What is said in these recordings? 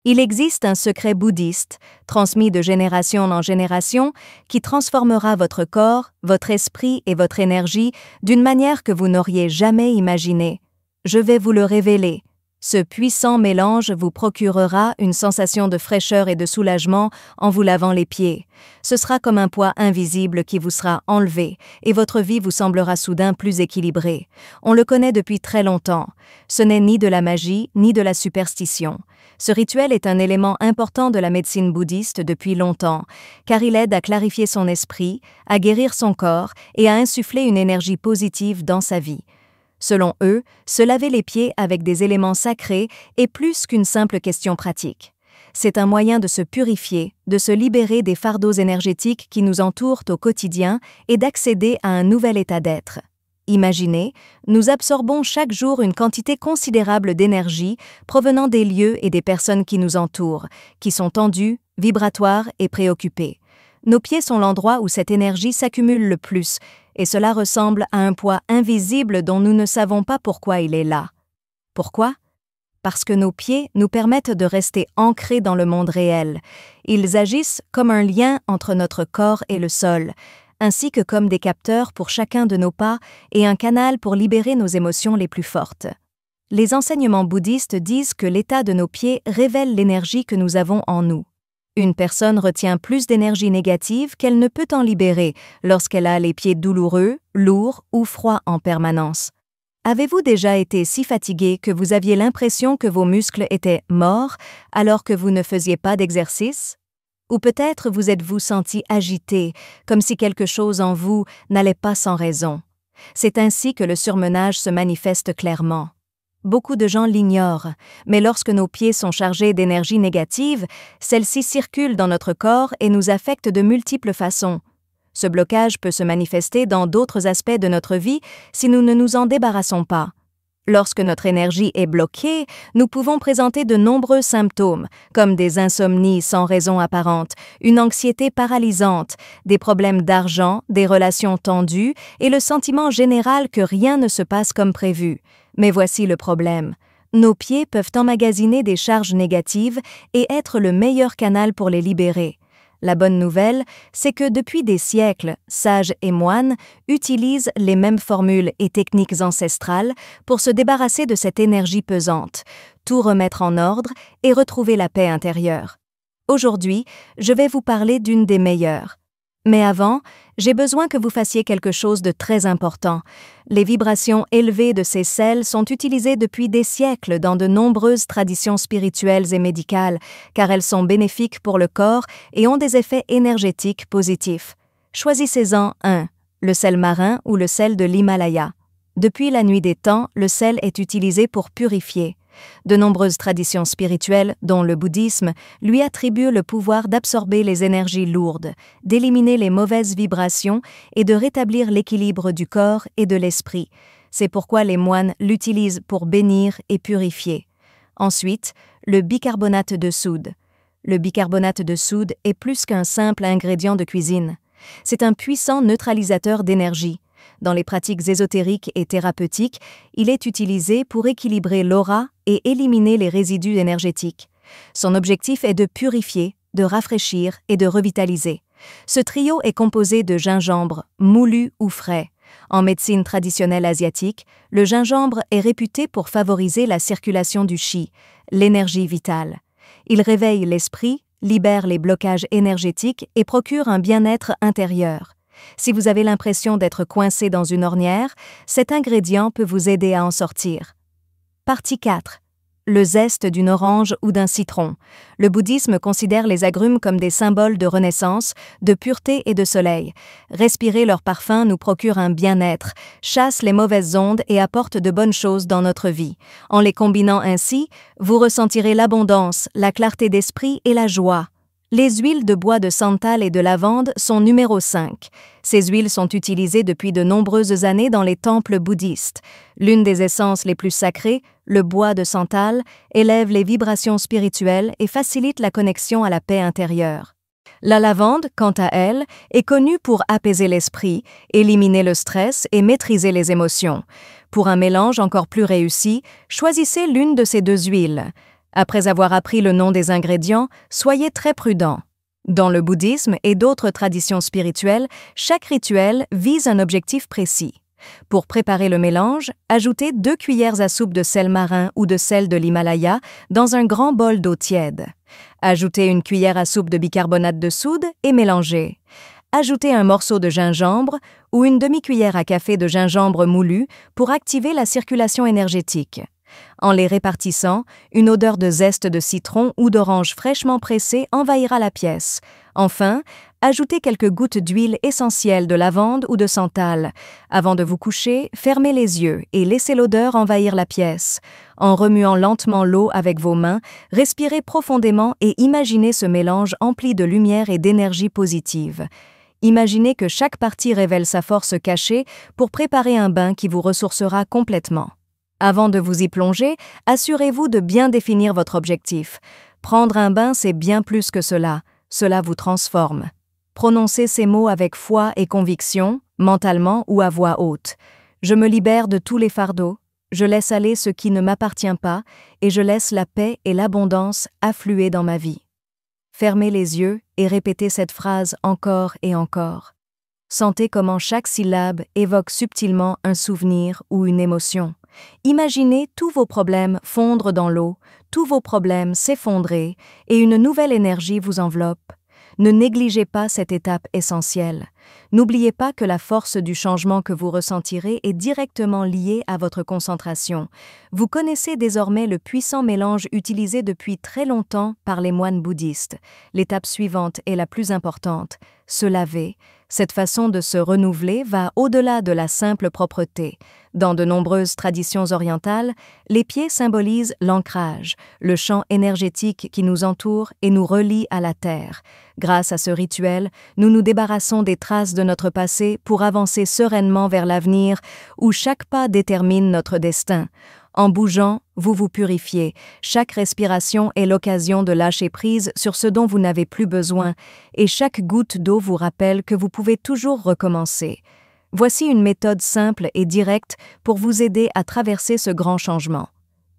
Il existe un secret bouddhiste, transmis de génération en génération, qui transformera votre corps, votre esprit et votre énergie d'une manière que vous n'auriez jamais imaginée. Je vais vous le révéler. Ce puissant mélange vous procurera une sensation de fraîcheur et de soulagement en vous lavant les pieds. Ce sera comme un poids invisible qui vous sera enlevé et votre vie vous semblera soudain plus équilibrée. On le connaît depuis très longtemps. Ce n'est ni de la magie ni de la superstition. Ce rituel est un élément important de la médecine bouddhiste depuis longtemps, car il aide à clarifier son esprit, à guérir son corps et à insuffler une énergie positive dans sa vie. Selon eux, se laver les pieds avec des éléments sacrés est plus qu'une simple question pratique. C'est un moyen de se purifier, de se libérer des fardeaux énergétiques qui nous entourent au quotidien et d'accéder à un nouvel état d'être. Imaginez, nous absorbons chaque jour une quantité considérable d'énergie provenant des lieux et des personnes qui nous entourent, qui sont tendus, vibratoires et préoccupés. Nos pieds sont l'endroit où cette énergie s'accumule le plus, et cela ressemble à un poids invisible dont nous ne savons pas pourquoi il est là. Pourquoi? Parce que nos pieds nous permettent de rester ancrés dans le monde réel. Ils agissent comme un lien entre notre corps et le sol, ainsi que comme des capteurs pour chacun de nos pas et un canal pour libérer nos émotions les plus fortes. Les enseignements bouddhistes disent que l'état de nos pieds révèle l'énergie que nous avons en nous. Une personne retient plus d'énergie négative qu'elle ne peut en libérer lorsqu'elle a les pieds douloureux, lourds ou froids en permanence. Avez-vous déjà été si fatigué que vous aviez l'impression que vos muscles étaient morts alors que vous ne faisiez pas d'exercice? Ou peut-être vous êtes-vous senti agité, comme si quelque chose en vous n'allait pas sans raison. C'est ainsi que le surmenage se manifeste clairement. Beaucoup de gens l'ignorent, mais lorsque nos pieds sont chargés d'énergie négative, celle-ci circule dans notre corps et nous affecte de multiples façons. Ce blocage peut se manifester dans d'autres aspects de notre vie si nous ne nous en débarrassons pas. Lorsque notre énergie est bloquée, nous pouvons présenter de nombreux symptômes, comme des insomnies sans raison apparente, une anxiété paralysante, des problèmes d'argent, des relations tendues et le sentiment général que rien ne se passe comme prévu. Mais voici le problème. Nos pieds peuvent emmagasiner des charges négatives et être le meilleur canal pour les libérer. La bonne nouvelle, c'est que depuis des siècles, sages et moines utilisent les mêmes formules et techniques ancestrales pour se débarrasser de cette énergie pesante, tout remettre en ordre et retrouver la paix intérieure. Aujourd'hui, je vais vous parler d'une des meilleures. Mais avant, j'ai besoin que vous fassiez quelque chose de très important. Les vibrations élevées de ces sels sont utilisées depuis des siècles dans de nombreuses traditions spirituelles et médicales, car elles sont bénéfiques pour le corps et ont des effets énergétiques positifs. Choisissez-en un, le sel marin ou le sel de l'Himalaya. Depuis la nuit des temps, le sel est utilisé pour purifier. De nombreuses traditions spirituelles, dont le bouddhisme, lui attribuent le pouvoir d'absorber les énergies lourdes, d'éliminer les mauvaises vibrations et de rétablir l'équilibre du corps et de l'esprit. C'est pourquoi les moines l'utilisent pour bénir et purifier. Ensuite, le bicarbonate de soude. Le bicarbonate de soude est plus qu'un simple ingrédient de cuisine. C'est un puissant neutralisateur d'énergie. Dans les pratiques ésotériques et thérapeutiques, il est utilisé pour équilibrer l'aura et éliminer les résidus énergétiques. Son objectif est de purifier, de rafraîchir et de revitaliser. Ce trio est composé de gingembre, moulu ou frais. En médecine traditionnelle asiatique, le gingembre est réputé pour favoriser la circulation du chi, l'énergie vitale. Il réveille l'esprit, libère les blocages énergétiques et procure un bien-être intérieur. Si vous avez l'impression d'être coincé dans une ornière, cet ingrédient peut vous aider à en sortir. Partie 4. Le zeste d'une orange ou d'un citron. Le bouddhisme considère les agrumes comme des symboles de renaissance, de pureté et de soleil. Respirer leur parfum nous procure un bien-être, chasse les mauvaises ondes et apporte de bonnes choses dans notre vie. En les combinant ainsi, vous ressentirez l'abondance, la clarté d'esprit et la joie. Les huiles de bois de santal et de lavande sont numéro 5. Ces huiles sont utilisées depuis de nombreuses années dans les temples bouddhistes. L'une des essences les plus sacrées, le bois de santal, élève les vibrations spirituelles et facilite la connexion à la paix intérieure. La lavande, quant à elle, est connue pour apaiser l'esprit, éliminer le stress et maîtriser les émotions. Pour un mélange encore plus réussi, choisissez l'une de ces deux huiles. Après avoir appris le nom des ingrédients, soyez très prudent. Dans le bouddhisme et d'autres traditions spirituelles, chaque rituel vise un objectif précis. Pour préparer le mélange, ajoutez 2 cuillères à soupe de sel marin ou de sel de l'Himalaya dans un grand bol d'eau tiède. Ajoutez 1 cuillère à soupe de bicarbonate de soude et mélangez. Ajoutez un morceau de gingembre ou une demi-cuillère à café de gingembre moulu pour activer la circulation énergétique. En les répartissant, une odeur de zeste de citron ou d'orange fraîchement pressée envahira la pièce. Enfin, ajoutez quelques gouttes d'huile essentielle de lavande ou de santal. Avant de vous coucher, fermez les yeux et laissez l'odeur envahir la pièce. En remuant lentement l'eau avec vos mains, respirez profondément et imaginez ce mélange empli de lumière et d'énergie positive. Imaginez que chaque partie révèle sa force cachée pour préparer un bain qui vous ressourcera complètement. Avant de vous y plonger, assurez-vous de bien définir votre objectif. Prendre un bain, c'est bien plus que cela. Cela vous transforme. Prononcez ces mots avec foi et conviction, mentalement ou à voix haute. Je me libère de tous les fardeaux, je laisse aller ce qui ne m'appartient pas et je laisse la paix et l'abondance affluer dans ma vie. Fermez les yeux et répétez cette phrase encore et encore. Sentez comment chaque syllabe évoque subtilement un souvenir ou une émotion. Imaginez tous vos problèmes fondre dans l'eau, tous vos problèmes s'effondrer et une nouvelle énergie vous enveloppe. Ne négligez pas cette étape essentielle. N'oubliez pas que la force du changement que vous ressentirez est directement liée à votre concentration. Vous connaissez désormais le puissant mélange utilisé depuis très longtemps par les moines bouddhistes. L'étape suivante est la plus importante, se laver. Cette façon de se renouveler va au-delà de la simple propreté. Dans de nombreuses traditions orientales, les pieds symbolisent l'ancrage, le champ énergétique qui nous entoure et nous relie à la terre. Grâce à ce rituel, nous nous débarrassons des traces de notre passé pour avancer sereinement vers l'avenir où chaque pas détermine notre destin. En bougeant, vous vous purifiez. Chaque respiration est l'occasion de lâcher prise sur ce dont vous n'avez plus besoin, et chaque goutte d'eau vous rappelle que vous pouvez toujours recommencer. Voici une méthode simple et directe pour vous aider à traverser ce grand changement.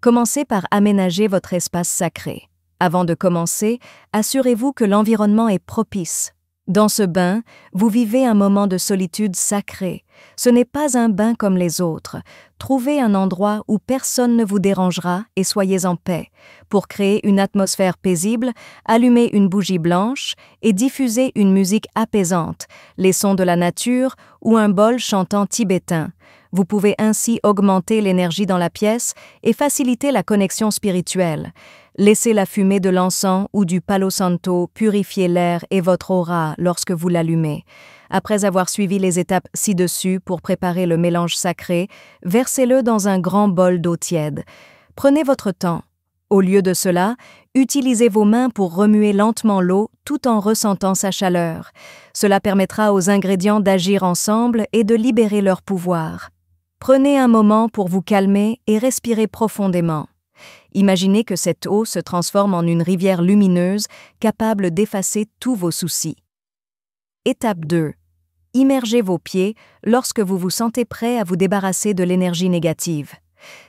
Commencez par aménager votre espace sacré. Avant de commencer, assurez-vous que l'environnement est propice. Dans ce bain, vous vivez un moment de solitude sacrée. Ce n'est pas un bain comme les autres. Trouvez un endroit où personne ne vous dérangera et soyez en paix. Pour créer une atmosphère paisible, allumez une bougie blanche et diffusez une musique apaisante, les sons de la nature ou un bol chantant tibétain. Vous pouvez ainsi augmenter l'énergie dans la pièce et faciliter la connexion spirituelle. Laissez la fumée de l'encens ou du palo santo purifier l'air et votre aura lorsque vous l'allumez. Après avoir suivi les étapes ci-dessus pour préparer le mélange sacré, versez-le dans un grand bol d'eau tiède. Prenez votre temps. Au lieu de cela, utilisez vos mains pour remuer lentement l'eau tout en ressentant sa chaleur. Cela permettra aux ingrédients d'agir ensemble et de libérer leur pouvoir. Prenez un moment pour vous calmer et respirer profondément. Imaginez que cette eau se transforme en une rivière lumineuse capable d'effacer tous vos soucis. Étape 2. Immergez vos pieds lorsque vous vous sentez prêt à vous débarrasser de l'énergie négative.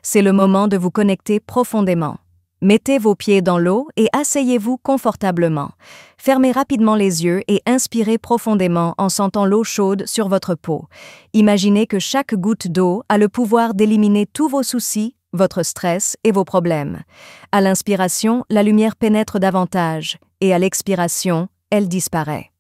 C'est le moment de vous connecter profondément. Mettez vos pieds dans l'eau et asseyez-vous confortablement. Fermez rapidement les yeux et inspirez profondément en sentant l'eau chaude sur votre peau. Imaginez que chaque goutte d'eau a le pouvoir d'éliminer tous vos soucis, votre stress et vos problèmes. À l'inspiration, la lumière pénètre davantage et à l'expiration, elle disparaît.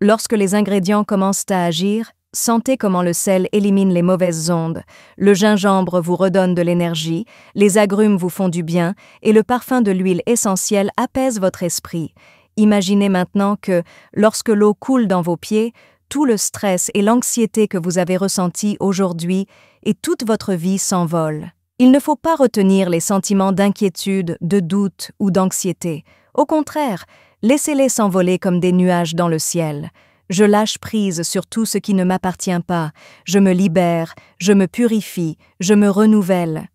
Lorsque les ingrédients commencent à agir, sentez comment le sel élimine les mauvaises ondes, le gingembre vous redonne de l'énergie, les agrumes vous font du bien et le parfum de l'huile essentielle apaise votre esprit. Imaginez maintenant que, lorsque l'eau coule dans vos pieds, tout le stress et l'anxiété que vous avez ressentis aujourd'hui et toute votre vie s'envolent. Il ne faut pas retenir les sentiments d'inquiétude, de doute ou d'anxiété. Au contraire, laissez-les s'envoler comme des nuages dans le ciel. Je lâche prise sur tout ce qui ne m'appartient pas. Je me libère, je me purifie, je me renouvelle.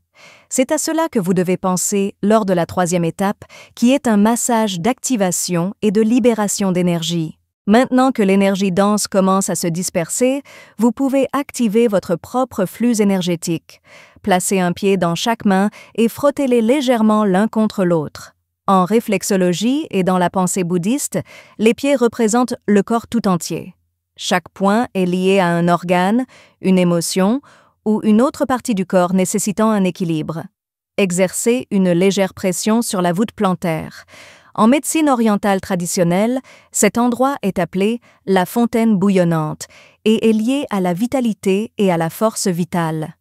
C'est à cela que vous devez penser lors de la 3e étape, qui est un massage d'activation et de libération d'énergie. Maintenant que l'énergie dense commence à se disperser, vous pouvez activer votre propre flux énergétique. Placez un pied dans chaque main et frottez-les légèrement l'un contre l'autre. En réflexologie et dans la pensée bouddhiste, les pieds représentent le corps tout entier. Chaque point est lié à un organe, une émotion ou une autre partie du corps nécessitant un équilibre. Exercez une légère pression sur la voûte plantaire. En médecine orientale traditionnelle, cet endroit est appelé la fontaine bouillonnante et est lié à la vitalité et à la force vitale.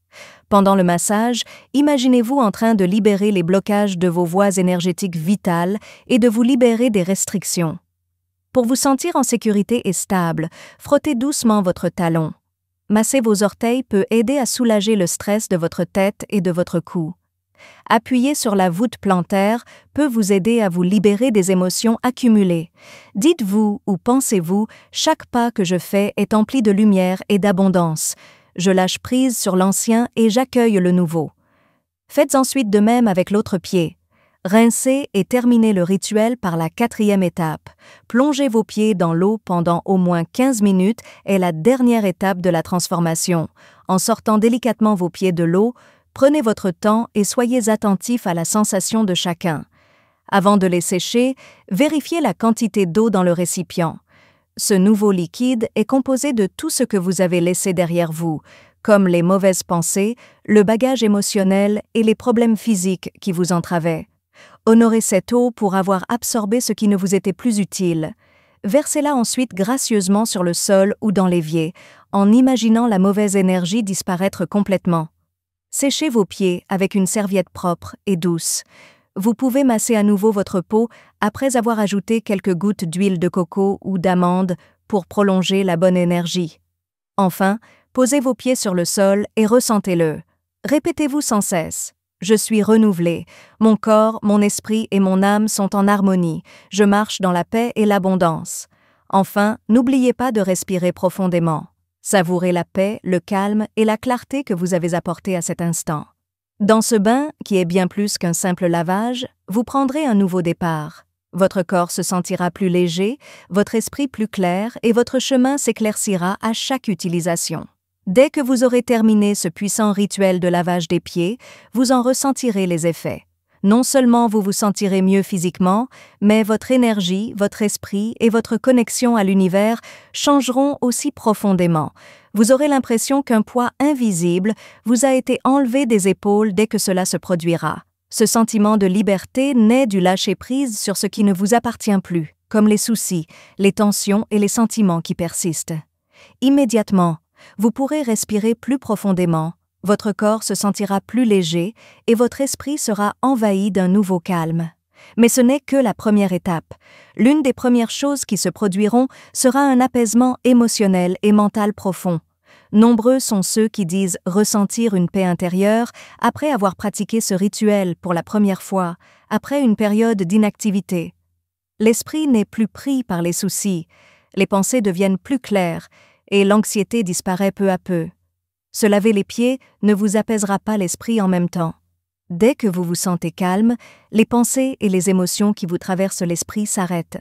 Pendant le massage, imaginez-vous en train de libérer les blocages de vos voies énergétiques vitales et de vous libérer des restrictions. Pour vous sentir en sécurité et stable, frottez doucement votre talon. Masser vos orteils peut aider à soulager le stress de votre tête et de votre cou. Appuyer sur la voûte plantaire peut vous aider à vous libérer des émotions accumulées. Dites-vous ou pensez-vous, chaque pas que je fais est empli de lumière et d'abondance. Je lâche prise sur l'ancien et j'accueille le nouveau. Faites ensuite de même avec l'autre pied. Rincez et terminez le rituel par la 4e étape. Plongez vos pieds dans l'eau pendant au moins 15 minutes est la dernière étape de la transformation. En sortant délicatement vos pieds de l'eau, prenez votre temps et soyez attentif à la sensation de chacun. Avant de les sécher, vérifiez la quantité d'eau dans le récipient. Ce nouveau liquide est composé de tout ce que vous avez laissé derrière vous, comme les mauvaises pensées, le bagage émotionnel et les problèmes physiques qui vous entravaient. Honorez cette eau pour avoir absorbé ce qui ne vous était plus utile. Versez-la ensuite gracieusement sur le sol ou dans l'évier, en imaginant la mauvaise énergie disparaître complètement. Séchez vos pieds avec une serviette propre et douce. Vous pouvez masser à nouveau votre peau après avoir ajouté quelques gouttes d'huile de coco ou d'amande pour prolonger la bonne énergie. Enfin, posez vos pieds sur le sol et ressentez-le. Répétez-vous sans cesse. Je suis renouvelé. Mon corps, mon esprit et mon âme sont en harmonie. Je marche dans la paix et l'abondance. Enfin, n'oubliez pas de respirer profondément. Savourez la paix, le calme et la clarté que vous avez apportés à cet instant. Dans ce bain, qui est bien plus qu'un simple lavage, vous prendrez un nouveau départ. Votre corps se sentira plus léger, votre esprit plus clair et votre chemin s'éclaircira à chaque utilisation. Dès que vous aurez terminé ce puissant rituel de lavage des pieds, vous en ressentirez les effets. Non seulement vous vous sentirez mieux physiquement, mais votre énergie, votre esprit et votre connexion à l'univers changeront aussi profondément. Vous aurez l'impression qu'un poids invisible vous a été enlevé des épaules dès que cela se produira. Ce sentiment de liberté naît du lâcher-prise sur ce qui ne vous appartient plus, comme les soucis, les tensions et les sentiments qui persistent. Immédiatement, vous pourrez respirer plus profondément, votre corps se sentira plus léger et votre esprit sera envahi d'un nouveau calme. Mais ce n'est que la première étape. L'une des premières choses qui se produiront sera un apaisement émotionnel et mental profond. Nombreux sont ceux qui disent ressentir une paix intérieure après avoir pratiqué ce rituel pour la première fois, après une période d'inactivité. L'esprit n'est plus pris par les soucis, les pensées deviennent plus claires et l'anxiété disparaît peu à peu. Se laver les pieds ne vous apaisera pas l'esprit en même temps. Dès que vous vous sentez calme, les pensées et les émotions qui vous traversent l'esprit s'arrêtent.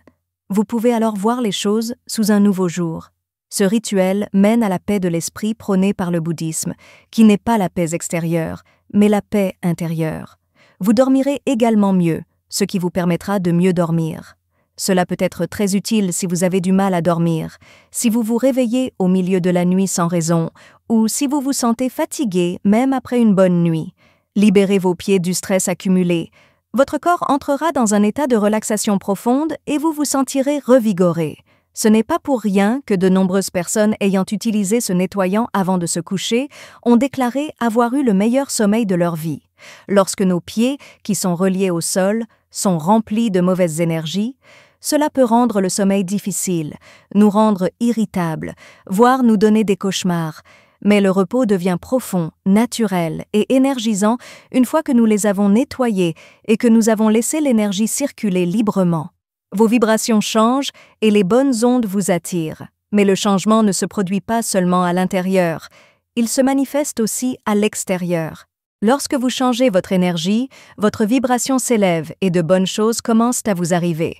Vous pouvez alors voir les choses sous un nouveau jour. Ce rituel mène à la paix de l'esprit prônée par le bouddhisme, qui n'est pas la paix extérieure, mais la paix intérieure. Vous dormirez également mieux, ce qui vous permettra de mieux dormir. Cela peut être très utile si vous avez du mal à dormir, si vous vous réveillez au milieu de la nuit sans raison, ou si vous vous sentez fatigué même après une bonne nuit. Libérez vos pieds du stress accumulé. Votre corps entrera dans un état de relaxation profonde et vous vous sentirez revigoré. Ce n'est pas pour rien que de nombreuses personnes ayant utilisé ce nettoyant avant de se coucher ont déclaré avoir eu le meilleur sommeil de leur vie. Lorsque nos pieds, qui sont reliés au sol, sont remplis de mauvaises énergies, cela peut rendre le sommeil difficile, nous rendre irritables, voire nous donner des cauchemars. Mais le repos devient profond, naturel et énergisant une fois que nous les avons nettoyés et que nous avons laissé l'énergie circuler librement. Vos vibrations changent et les bonnes ondes vous attirent. Mais le changement ne se produit pas seulement à l'intérieur, il se manifeste aussi à l'extérieur. Lorsque vous changez votre énergie, votre vibration s'élève et de bonnes choses commencent à vous arriver.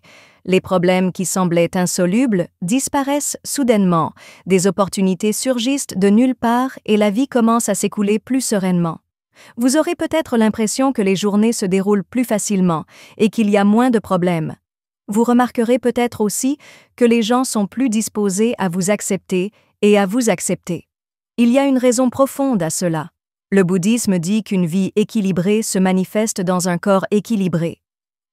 Les problèmes qui semblaient insolubles disparaissent soudainement, des opportunités surgissent de nulle part et la vie commence à s'écouler plus sereinement. Vous aurez peut-être l'impression que les journées se déroulent plus facilement et qu'il y a moins de problèmes. Vous remarquerez peut-être aussi que les gens sont plus disposés à vous accepter et à vous accepter. Il y a une raison profonde à cela. Le bouddhisme dit qu'une vie équilibrée se manifeste dans un corps équilibré.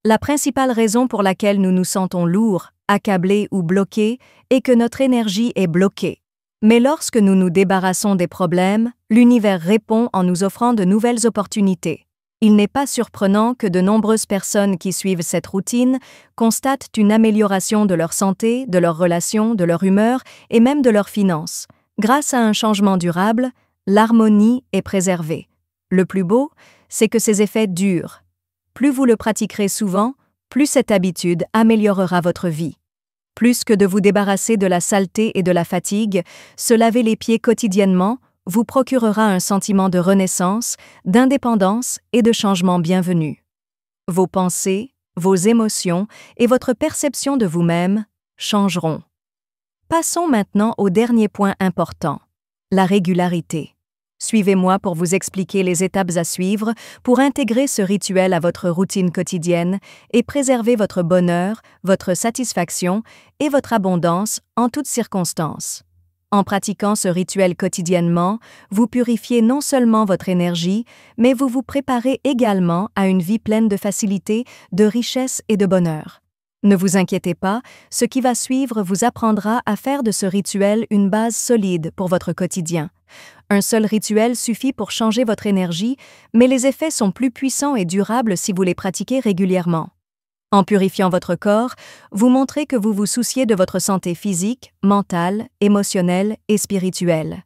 La principale raison pour laquelle nous nous sentons lourds, accablés ou bloqués est que notre énergie est bloquée. Mais lorsque nous nous débarrassons des problèmes, l'univers répond en nous offrant de nouvelles opportunités. Il n'est pas surprenant que de nombreuses personnes qui suivent cette routine constatent une amélioration de leur santé, de leurs relations, de leur humeur et même de leurs finances. Grâce à un changement durable, l'harmonie est préservée. Le plus beau, c'est que ces effets durent. Plus vous le pratiquerez souvent, plus cette habitude améliorera votre vie. Plus que de vous débarrasser de la saleté et de la fatigue, se laver les pieds quotidiennement vous procurera un sentiment de renaissance, d'indépendance et de changement bienvenu. Vos pensées, vos émotions et votre perception de vous-même changeront. Passons maintenant au dernier point important, la régularité. Suivez-moi pour vous expliquer les étapes à suivre pour intégrer ce rituel à votre routine quotidienne et préserver votre bonheur, votre satisfaction et votre abondance en toutes circonstances. En pratiquant ce rituel quotidiennement, vous purifiez non seulement votre énergie, mais vous vous préparez également à une vie pleine de facilité, de richesse et de bonheur. Ne vous inquiétez pas, ce qui va suivre vous apprendra à faire de ce rituel une base solide pour votre quotidien. Un seul rituel suffit pour changer votre énergie, mais les effets sont plus puissants et durables si vous les pratiquez régulièrement. En purifiant votre corps, vous montrez que vous vous souciez de votre santé physique, mentale, émotionnelle et spirituelle.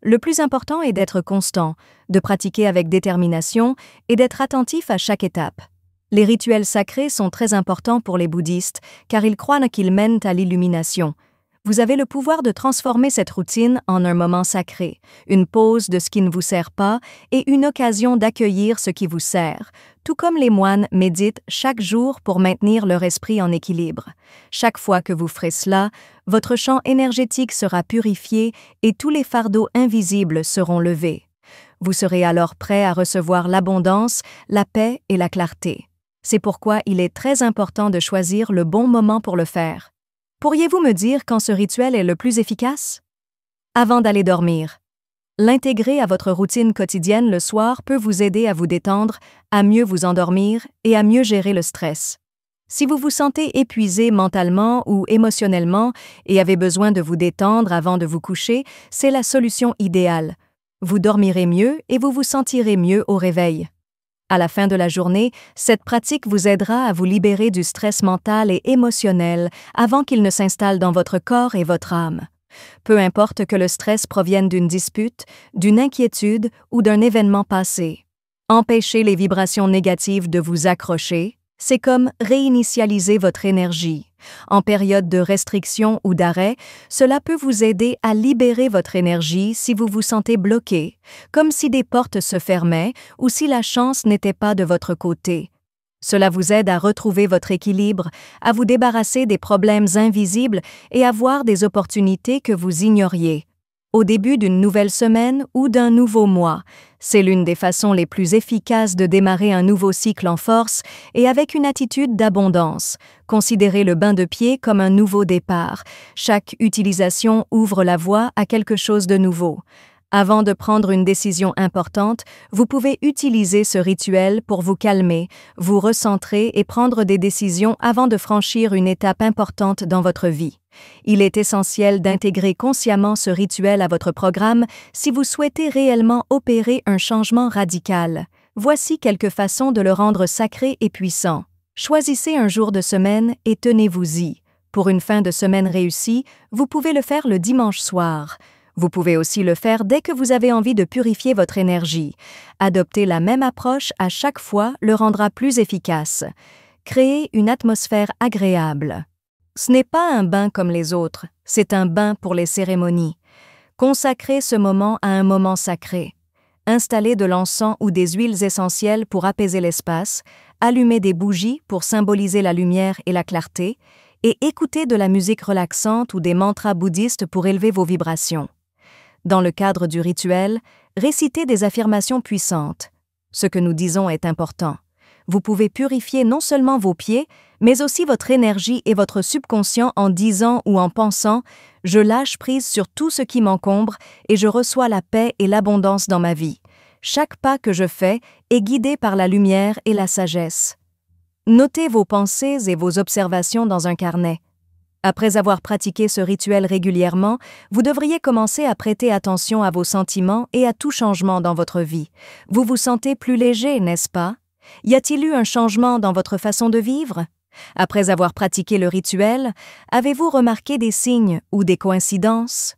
Le plus important est d'être constant, de pratiquer avec détermination et d'être attentif à chaque étape. Les rituels sacrés sont très importants pour les bouddhistes car ils croient qu'ils mènent à l'illumination. Vous avez le pouvoir de transformer cette routine en un moment sacré, une pause de ce qui ne vous sert pas et une occasion d'accueillir ce qui vous sert, tout comme les moines méditent chaque jour pour maintenir leur esprit en équilibre. Chaque fois que vous ferez cela, votre champ énergétique sera purifié et tous les fardeaux invisibles seront levés. Vous serez alors prêt à recevoir l'abondance, la paix et la clarté. C'est pourquoi il est très important de choisir le bon moment pour le faire. Pourriez-vous me dire quand ce rituel est le plus efficace? Avant d'aller dormir. L'intégrer à votre routine quotidienne le soir peut vous aider à vous détendre, à mieux vous endormir et à mieux gérer le stress. Si vous vous sentez épuisé mentalement ou émotionnellement et avez besoin de vous détendre avant de vous coucher, c'est la solution idéale. Vous dormirez mieux et vous vous sentirez mieux au réveil. À la fin de la journée, cette pratique vous aidera à vous libérer du stress mental et émotionnel avant qu'il ne s'installe dans votre corps et votre âme. Peu importe que le stress provienne d'une dispute, d'une inquiétude ou d'un événement passé. Empêcher les vibrations négatives de vous accrocher, c'est comme réinitialiser votre énergie. En période de restriction ou d'arrêt, cela peut vous aider à libérer votre énergie si vous vous sentez bloqué, comme si des portes se fermaient ou si la chance n'était pas de votre côté. Cela vous aide à retrouver votre équilibre, à vous débarrasser des problèmes invisibles et à voir des opportunités que vous ignoriez. Au début d'une nouvelle semaine ou d'un nouveau mois, c'est l'une des façons les plus efficaces de démarrer un nouveau cycle en force et avec une attitude d'abondance. Considérez le bain de pied comme un nouveau départ. Chaque utilisation ouvre la voie à quelque chose de nouveau. Avant de prendre une décision importante, vous pouvez utiliser ce rituel pour vous calmer, vous recentrer et prendre des décisions avant de franchir une étape importante dans votre vie. Il est essentiel d'intégrer consciemment ce rituel à votre programme si vous souhaitez réellement opérer un changement radical. Voici quelques façons de le rendre sacré et puissant. Choisissez un jour de semaine et tenez-vous-y. Pour une fin de semaine réussie, vous pouvez le faire le dimanche soir. Vous pouvez aussi le faire dès que vous avez envie de purifier votre énergie. Adopter la même approche à chaque fois le rendra plus efficace. Créer une atmosphère agréable. Ce n'est pas un bain comme les autres, c'est un bain pour les cérémonies. Consacrez ce moment à un moment sacré. Installez de l'encens ou des huiles essentielles pour apaiser l'espace, allumez des bougies pour symboliser la lumière et la clarté, et écoutez de la musique relaxante ou des mantras bouddhistes pour élever vos vibrations. Dans le cadre du rituel, récitez des affirmations puissantes. Ce que nous disons est important. Vous pouvez purifier non seulement vos pieds, mais aussi votre énergie et votre subconscient en disant ou en pensant « Je lâche prise sur tout ce qui m'encombre et je reçois la paix et l'abondance dans ma vie. Chaque pas que je fais est guidé par la lumière et la sagesse. » Notez vos pensées et vos observations dans un carnet. Après avoir pratiqué ce rituel régulièrement, vous devriez commencer à prêter attention à vos sentiments et à tout changement dans votre vie. Vous vous sentez plus léger, n'est-ce pas? Y a-t-il eu un changement dans votre façon de vivre? Après avoir pratiqué le rituel, avez-vous remarqué des signes ou des coïncidences?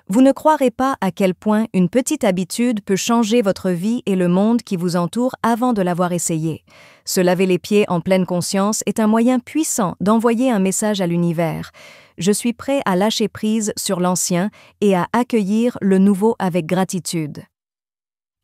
Vous ne croirez pas à quel point une petite habitude peut changer votre vie et le monde qui vous entoure avant de l'avoir essayé. Se laver les pieds en pleine conscience est un moyen puissant d'envoyer un message à l'univers. Je suis prêt à lâcher prise sur l'ancien et à accueillir le nouveau avec gratitude.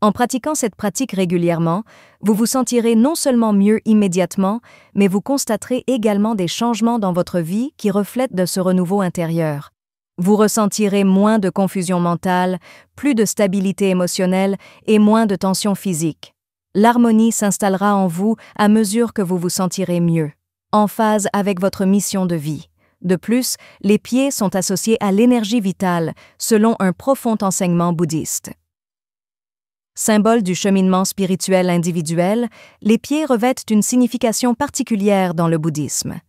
En pratiquant cette pratique régulièrement, vous vous sentirez non seulement mieux immédiatement, mais vous constaterez également des changements dans votre vie qui reflètent de ce renouveau intérieur. Vous ressentirez moins de confusion mentale, plus de stabilité émotionnelle et moins de tension physique. L'harmonie s'installera en vous à mesure que vous vous sentirez mieux, en phase avec votre mission de vie. De plus, les pieds sont associés à l'énergie vitale, selon un profond enseignement bouddhiste. Symbole du cheminement spirituel individuel, les pieds revêtent une signification particulière dans le bouddhisme.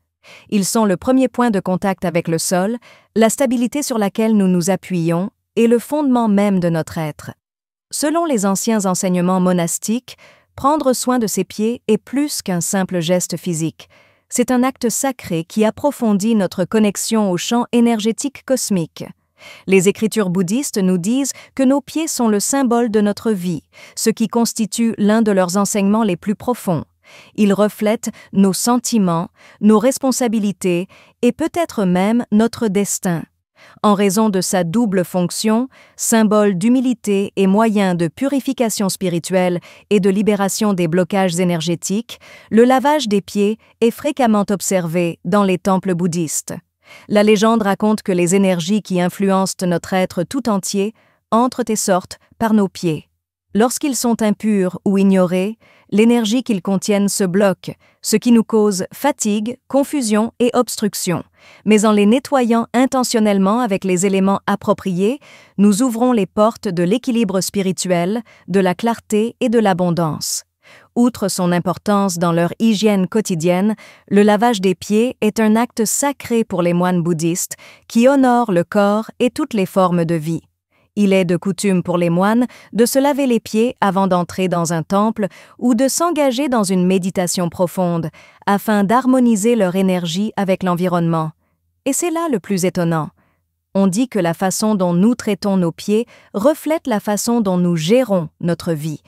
Ils sont le premier point de contact avec le sol, la stabilité sur laquelle nous nous appuyons et le fondement même de notre être. Selon les anciens enseignements monastiques, prendre soin de ses pieds est plus qu'un simple geste physique. C'est un acte sacré qui approfondit notre connexion au champ énergétique cosmique. Les écritures bouddhistes nous disent que nos pieds sont le symbole de notre vie, ce qui constitue l'un de leurs enseignements les plus profonds. Ils reflètent nos sentiments, nos responsabilités et peut-être même notre destin. En raison de sa double fonction, symbole d'humilité et moyen de purification spirituelle et de libération des blocages énergétiques, le lavage des pieds est fréquemment observé dans les temples bouddhistes. La légende raconte que les énergies qui influencent notre être tout entier entrent et sortent par nos pieds. Lorsqu'ils sont impurs ou ignorés, l'énergie qu'ils contiennent se bloque, ce qui nous cause fatigue, confusion et obstruction. Mais en les nettoyant intentionnellement avec les éléments appropriés, nous ouvrons les portes de l'équilibre spirituel, de la clarté et de l'abondance. Outre son importance dans leur hygiène quotidienne, le lavage des pieds est un acte sacré pour les moines bouddhistes qui honorent le corps et toutes les formes de vie. Il est de coutume pour les moines de se laver les pieds avant d'entrer dans un temple ou de s'engager dans une méditation profonde afin d'harmoniser leur énergie avec l'environnement. Et c'est là le plus étonnant. On dit que la façon dont nous traitons nos pieds reflète la façon dont nous gérons notre vie.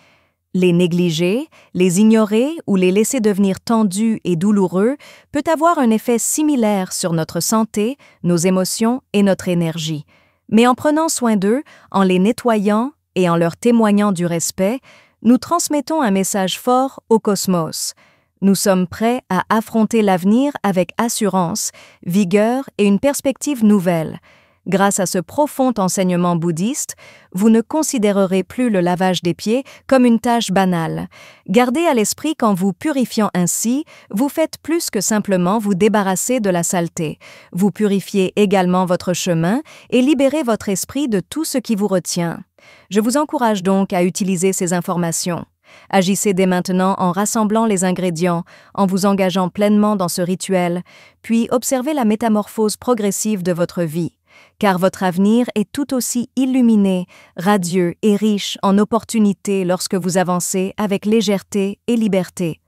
Les négliger, les ignorer ou les laisser devenir tendus et douloureux peut avoir un effet similaire sur notre santé, nos émotions et notre énergie. Mais en prenant soin d'eux, en les nettoyant et en leur témoignant du respect, nous transmettons un message fort au cosmos. Nous sommes prêts à affronter l'avenir avec assurance, vigueur et une perspective nouvelle. Grâce à ce profond enseignement bouddhiste, vous ne considérerez plus le lavage des pieds comme une tâche banale. Gardez à l'esprit qu'en vous purifiant ainsi, vous faites plus que simplement vous débarrasser de la saleté. Vous purifiez également votre chemin et libérez votre esprit de tout ce qui vous retient. Je vous encourage donc à utiliser ces informations. Agissez dès maintenant en rassemblant les ingrédients, en vous engageant pleinement dans ce rituel, puis observez la métamorphose progressive de votre vie. Car votre avenir est tout aussi illuminé, radieux et riche en opportunités lorsque vous avancez avec légèreté et liberté.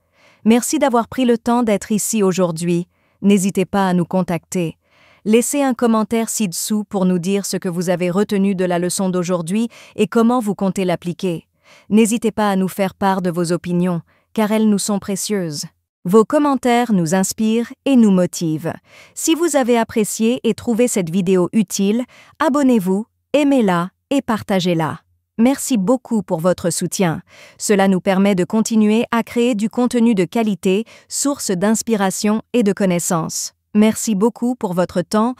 Merci d'avoir pris le temps d'être ici aujourd'hui. N'hésitez pas à nous contacter. Laissez un commentaire ci-dessous pour nous dire ce que vous avez retenu de la leçon d'aujourd'hui et comment vous comptez l'appliquer. N'hésitez pas à nous faire part de vos opinions, car elles nous sont précieuses. Vos commentaires nous inspirent et nous motivent. Si vous avez apprécié et trouvé cette vidéo utile, abonnez-vous, aimez-la et partagez-la. Merci beaucoup pour votre soutien. Cela nous permet de continuer à créer du contenu de qualité, source d'inspiration et de connaissances. Merci beaucoup pour votre temps,